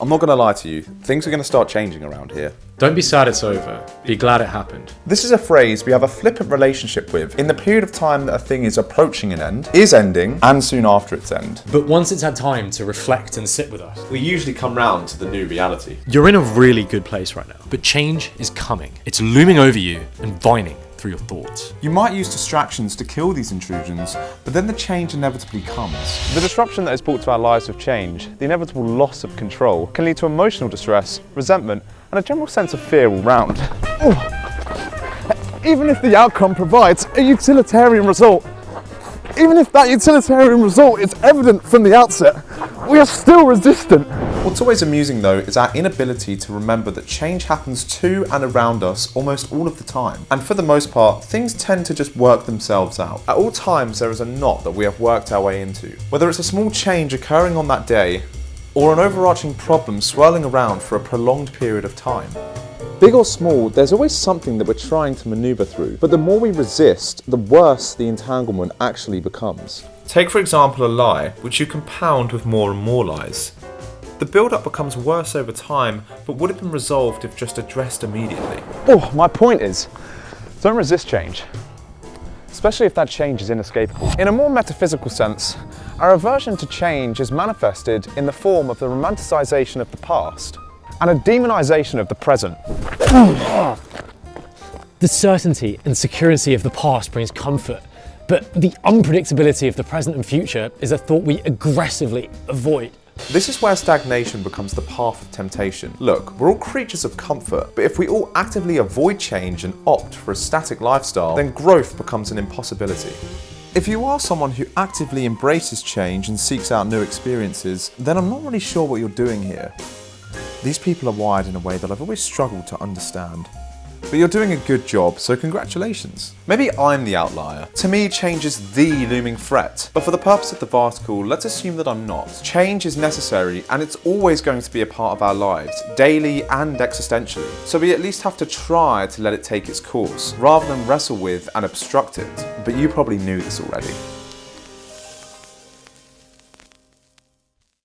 I'm not going to lie to you, things are going to start changing around here. Don't be sad it's over, be glad it happened. This is a phrase we have a flippant relationship with in the period of time that a thing is approaching an end, is ending, and soon after its end. But once it's had time to reflect and sit with us, we usually come round to the new reality. You're in a really good place right now, but change is coming. It's looming over you and vining through your thoughts. You might use distractions to kill these intrusions, but then the change inevitably comes. The disruption that is brought to our lives with change, the inevitable loss of control, can lead to emotional distress, resentment, and a general sense of fear all round. Even if the outcome provides a utilitarian result, even if that utilitarian result is evident from the outset, we are still resistant. What's always amusing though is our inability to remember that change happens to and around us almost all of the time. And for the most part, things tend to just work themselves out. At all times there is a knot that we have worked our way into. Whether it's a small change occurring on that day, or an overarching problem swirling around for a prolonged period of time. Big or small, there's always something that we're trying to maneuver through, but the more we resist, the worse the entanglement actually becomes. Take for example a lie, which you compound with more and more lies. The build-up becomes worse over time, but would have been resolved if just addressed immediately. My point is, don't resist change, especially if that change is inescapable. In a more metaphysical sense, our aversion to change is manifested in the form of the romanticisation of the past and a demonisation of the present. The certainty and security of the past brings comfort, but the unpredictability of the present and future is a thought we aggressively avoid. This is where stagnation becomes the path of temptation. Look, we're all creatures of comfort, but if we all actively avoid change and opt for a static lifestyle, then growth becomes an impossibility. If you are someone who actively embraces change and seeks out new experiences, then I'm not really sure what you're doing here. These people are wired in a way that I've always struggled to understand. But you're doing a good job, so congratulations. Maybe I'm the outlier. To me, change is the looming threat. But for the purpose of the varticle, let's assume that I'm not. Change is necessary, and it's always going to be a part of our lives, daily and existentially. So we at least have to try to let it take its course, rather than wrestle with and obstruct it. But you probably knew this already.